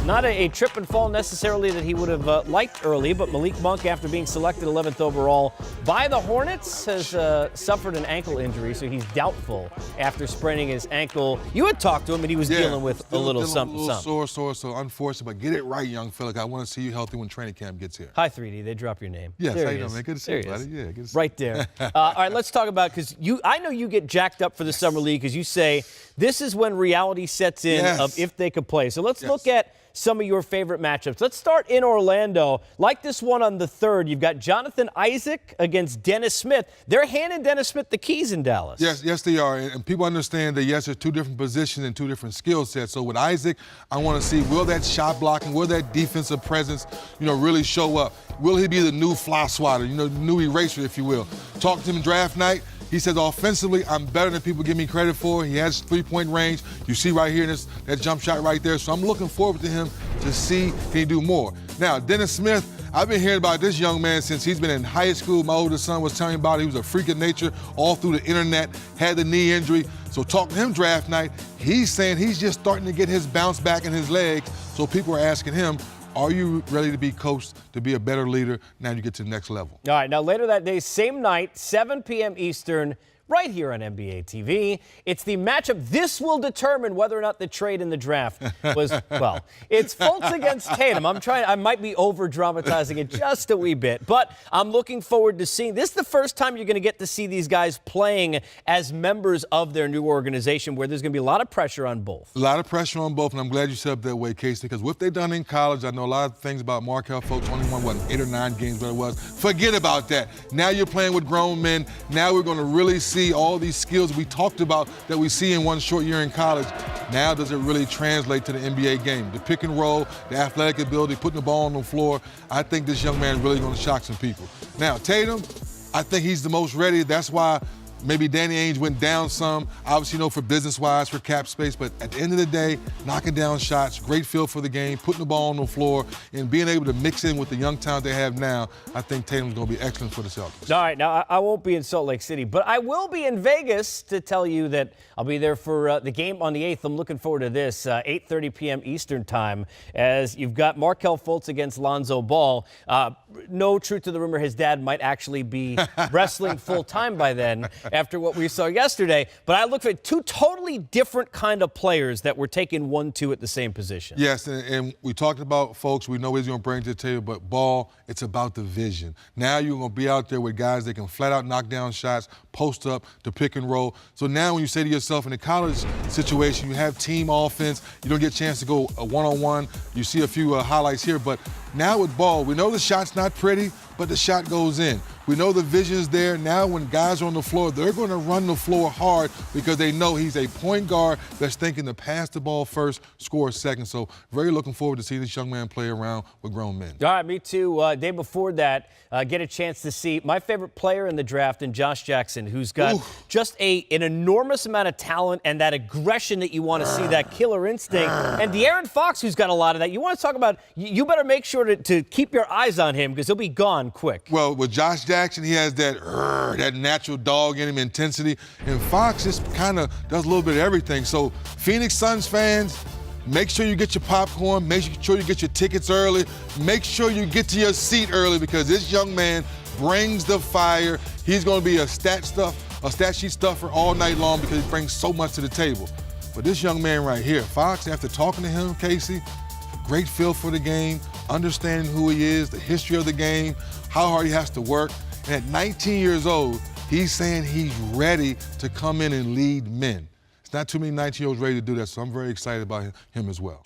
Not a trip and fall necessarily that he would have liked early, but Malik Monk, after being selected 11th overall by the Hornets, has suffered an ankle injury, so he's doubtful after spraining his ankle. You had talked to him, and he was dealing with a little something. A little sore, so unfortunate, but get it right, young fella. I want to see you healthy when training camp gets here. Hi, 3D. They drop your name. Yes, there how you doing, man? Good to see you, buddy. Yeah, good to see right there. All right, let's talk about, because I know you get jacked up for the Summer League because you say this is when reality sets in of if they could play. So let's look at some of your favorite matchups. Let's start in Orlando. Like this one on the 3rd, you've got Jonathan Isaac against Dennis Smith. They're handing Dennis Smith the keys in Dallas. Yes, they are. And people understand that, yes, there's two different positions and two different skill sets. So with Isaac, I want to see, will that shot blocking, will that defensive presence, really show up? Will he be the new fly swatter, new eraser, if you will? Talk to him draft night. He says, offensively, I'm better than people give me credit for. He has three-point range. You see right here, that jump shot right there. So I'm looking forward to him to see can he do more. Now, Dennis Smith, I've been hearing about this young man since he's been in high school. My oldest son was telling me about it. He was a freak of nature all through the internet, had the knee injury. So talk to him draft night. He's saying he's just starting to get his bounce back in his legs. So people are asking him, are you ready to be coached, to be a better leader now you get to the next level? All right, now later that day, same night, 7 p.m. Eastern, right here on NBA TV. It's the matchup. This will determine whether or not the trade in the draft was, well, it's Fultz against Tatum. I might be over-dramatizing it just a wee bit, but I'm looking forward to seeing. This is the first time you're going to get to see these guys playing as members of their new organization, where there's going to be a lot of pressure on both. A lot of pressure on both, and I'm glad you set up that way, Casey, because what they've done in college, I know a lot of things about Markelle Fultz, only won, 8 or 9 games, whatever it was. Forget about that. Now you're playing with grown men. Now we're going to really see all these skills we talked about that we see in one short year in college. Now does it really translate to the NBA game? The pick and roll, the athletic ability, putting the ball on the floor. I think this young man is really going to shock some people. Now, Tatum, I think he's the most ready. That's why maybe Danny Ainge went down some, obviously, for business-wise, for cap space. But at the end of the day, knocking down shots, great feel for the game, putting the ball on the floor, and being able to mix in with the young talent they have now, I think Tatum's going to be excellent for the Celtics. All right, now I won't be in Salt Lake City, but I will be in Vegas to tell you that I'll be there for the game on the 8th. I'm looking forward to this, 8:30 p.m. Eastern time, as you've got Markelle Fultz against Lonzo Ball. No truth to the rumor, his dad might actually be wrestling full-time by then, after what we saw yesterday. But I look for 2 totally different kind of players that were taking 1-2 at the same position. Yes, and we talked about folks we know he's going to bring to the table, but Ball, it's about the vision. Now you're going to be out there with guys that can flat out knock down shots, post up, to pick and roll. So now when you say to yourself, in a college situation, you have team offense, you don't get a chance to go one-on-one. You see a few highlights here, but now with Ball, we know the shot's not pretty, but the shot goes in. We know the vision's there. Now when guys are on the floor, they're going to run the floor hard because they know he's a point guard that's thinking to pass the ball first, score second. So very looking forward to seeing this young man play around with grown men. All right, me too. Day before that, get a chance to see my favorite player in the draft, in Josh Jackson, who's got just an enormous amount of talent and that aggression that you want to see, that killer instinct. And De'Aaron Fox, who's got a lot of that. You want to talk about, you better make sure to keep your eyes on him because he'll be gone quick. Well, with Josh Jackson, he has that natural dog in him, intensity. And Fox just kind of does a little bit of everything. So Phoenix Suns fans, make sure you get your popcorn. Make sure you get your tickets early. Make sure you get to your seat early because this young man brings the fire. He's going to be a stat sheet stuffer all night long because he brings so much to the table. But this young man right here, Fox, after talking to him, Casey, great feel for the game, understanding who he is, the history of the game, how hard he has to work. And at 19 years old, he's saying he's ready to come in and lead men. It's not too many 19-year-olds ready to do that, so I'm very excited about him as well.